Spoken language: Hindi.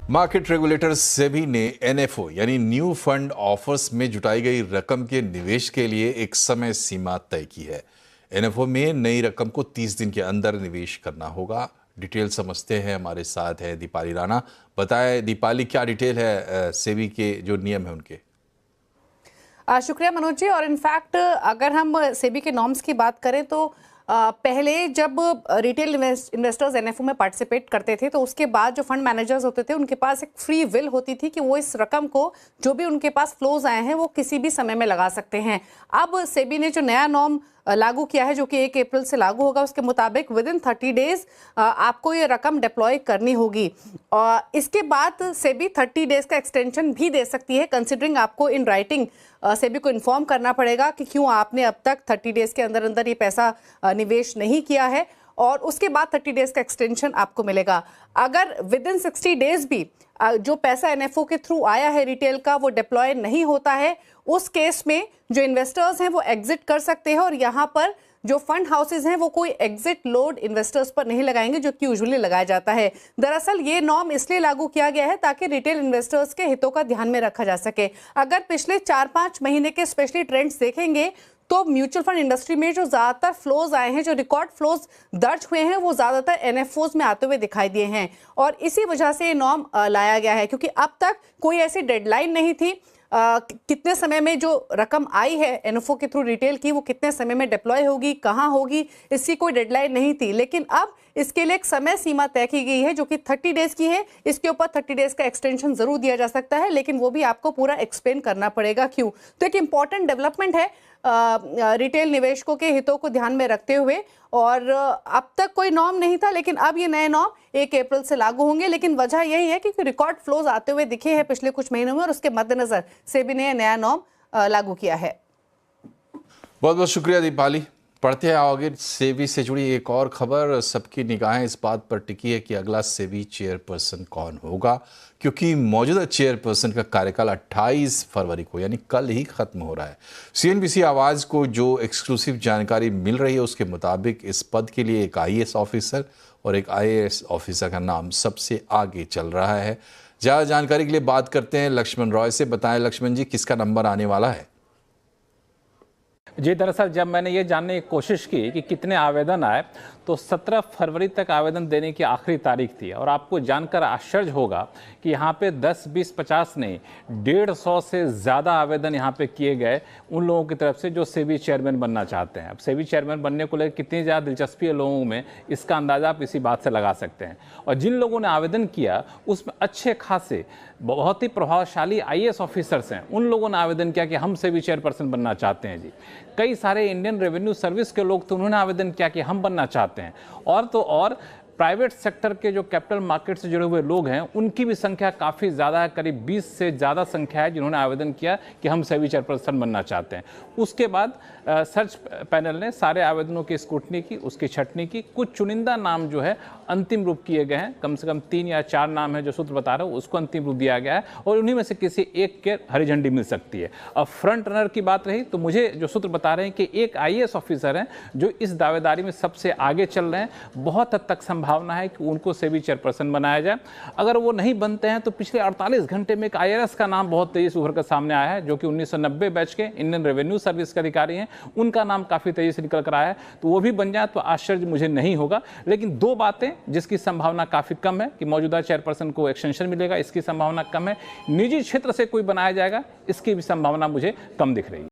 मार्केट रेगुलेटर सेबी ने एनएफओ यानी न्यू फंड ऑफर्स में जुटाई गई रकम के निवेश के लिए एक समय सीमा तय की है। एनएफओ में नई रकम को 30 दिन के अंदर निवेश करना होगा। डिटेल समझते हैं, हमारे साथ है दीपाली राणा। बताएं दीपाली, क्या डिटेल है सेबी के जो नियम है उनके? शुक्रिया मनोज जी। और इनफैक्ट अगर हम सेबी के नॉर्म्स की बात करें तो पहले जब रिटेल इन्वेस्टर्स एनएफओ में पार्टिसिपेट करते थे तो उसके बाद जो फंड मैनेजर्स होते थे उनके पास एक फ्री विल होती थी कि वो इस रकम को जो भी उनके पास फ्लोज आए हैं वो किसी भी समय में लगा सकते हैं। अब सेबी ने जो नया नॉर्म लागू किया है जो कि 1 अप्रैल से लागू होगा, उसके मुताबिक विद इन 30 डेज आपको ये रकम डिप्लॉय करनी होगी। और इसके बाद सेबी 30 डेज का एक्सटेंशन भी दे सकती है, कंसिडरिंग आपको इन राइटिंग सेबी को इन्फॉर्म करना पड़ेगा कि क्यों आपने अब तक 30 डेज के अंदर अंदर ये पैसा निवेश नहीं किया है, और उसके बाद 30 डेज का एक्सटेंशन आपको मिलेगा। अगर विद इन 60 डेज भी जो पैसा एनएफओ के थ्रू आया है रिटेल का वो डिप्लॉय नहीं होता है, उस केस में जो इन्वेस्टर्स हैं वो एग्जिट कर सकते हैं। और यहाँ पर जो फंड हाउसेज हैं वो कोई एग्जिट लोड इन्वेस्टर्स पर नहीं लगाएंगे जो कि यूजुअली लगाया जाता है। दरअसल ये नॉर्म इसलिए लागू किया गया है ताकि रिटेल इन्वेस्टर्स के हितों का ध्यान में रखा जा सके। अगर पिछले 4-5 महीने के स्पेशली ट्रेंड्स देखेंगे तो म्यूचुअल फंड इंडस्ट्री में जो ज्यादातर फ्लोज आए हैं, जो रिकॉर्ड फ्लोज दर्ज हुए हैं, वो ज्यादातर एनएफओज में आते हुए दिखाई दिए हैं। और इसी वजह से ये नॉर्म लाया गया है, क्योंकि अब तक कोई ऐसी डेडलाइन नहीं थी कितने समय में जो रकम आई है एनएफओ के थ्रू रिटेल की वो कितने समय में डिप्लॉय होगी, कहां होगी, इसकी कोई डेडलाइन नहीं थी। लेकिन अब इसके लिए एक समय सीमा तय की गई है जो कि 30 डेज की है। इसके ऊपर 30 डेज का एक्सटेंशन जरूर दिया जा सकता है, लेकिन वो भी आपको पूरा एक्सप्लेन करना पड़ेगा क्यों। तो एक इंपॉर्टेंट डेवलपमेंट है रिटेल निवेशकों के हितों को ध्यान में रखते हुए। और अब तक कोई नॉर्म नहीं था, लेकिन अब ये नए नॉर्म 1 अप्रैल से लागू होंगे। लेकिन वजह यही है कि रिकॉर्ड फ्लोज आते हुए दिखे हैं पिछले कुछ महीनों में, और उसके मद्देनजर सेबी ने नया नॉर्म लागू किया है। बहुत बहुत शुक्रिया दीपाली। पढ़ते हैं आगे सेबी से जुड़ी एक और खबर। सबकी निगाहें इस बात पर टिकी है कि अगला सेबी चेयरपर्सन कौन होगा, क्योंकि मौजूदा चेयरपर्सन का कार्यकाल 28 फरवरी को यानी कल ही खत्म हो रहा है। सीएनबीसी आवाज़ को जो एक्सक्लूसिव जानकारी मिल रही है उसके मुताबिक इस पद के लिए एक आईएएस ऑफिसर और एक आईएएस ऑफिसर का नाम सबसे आगे चल रहा है। ज़्यादा जानकारी के लिए बात करते हैं लक्ष्मण रॉय से। बताएं लक्ष्मण जी, किसका नंबर आने वाला है? जी, दरअसल जब मैंने ये जानने की कोशिश की कि कितने आवेदन आए तो 17 फरवरी तक आवेदन देने की आखिरी तारीख थी। और आपको जानकर आश्चर्य होगा कि यहाँ पे 10, 20, 50 नहीं 150 से ज़्यादा आवेदन यहाँ पे किए गए उन लोगों की तरफ से जो सेबी चेयरमैन बनना चाहते हैं। अब सेबी चेयरमैन बनने को लेकर कितनी ज़्यादा दिलचस्पी है लोगों में, इसका अंदाज़ा आप इसी बात से लगा सकते हैं। और जिन लोगों ने आवेदन किया उसमें अच्छे खासे बहुत ही प्रभावशाली आईएएस ऑफिसर्स हैं, उन लोगों ने आवेदन किया कि हम सेबी चेयरपर्सन बनना चाहते हैं जी। कई सारे इंडियन रेवेन्यू सर्विस के लोग तो उन्होंने आवेदन किया कि हम बनना चाहते हैं। और तो और प्राइवेट सेक्टर के जो कैपिटल मार्केट से जुड़े हुए लोग हैं उनकी भी संख्या काफ़ी ज़्यादा है, करीब 20 से ज़्यादा संख्या है जिन्होंने आवेदन किया कि हम सेबी चेयरपर्सन बनना चाहते हैं। उसके बाद सर्च पैनल ने सारे आवेदनों की स्क्रूटनी की, उसकी छटनी की। कुछ चुनिंदा नाम जो है अंतिम रूप किए गए हैं, कम से कम 3 या 4 नाम है जो सूत्र बता रहे हो, उसको अंतिम रूप दिया गया है और उन्हीं में से किसी एक के हरी झंडी मिल सकती है। अब फ्रंट रनर की बात रही तो मुझे जो सूत्र बता रहे हैं कि एक आईएएस ऑफिसर हैं जो इस दावेदारी में सबसे आगे चल रहे हैं। बहुत हद तक संभावना है कि उनको सेबी चेयरपर्सन बनाया जाए। अगर वो नहीं बनते हैं तो पिछले 48 घंटे में एक आईआरएस का नाम बहुत तेजी से उभर कर सामने आया है जो कि 1990 बैच के इंडियन रेवेन्यू सर्विस के अधिकारी हैं। उनका नाम काफ़ी तेजी से निकल कर आया है, तो वो भी बन जाए तो आश्चर्य मुझे नहीं होगा। लेकिन 2 बातें जिसकी संभावना काफ़ी कम है कि मौजूदा चेयरपर्सन को एक्सटेंशन मिलेगा, इसकी संभावना कम है। निजी क्षेत्र से कोई बनाया जाएगा, इसकी भी संभावना मुझे कम दिख रही है।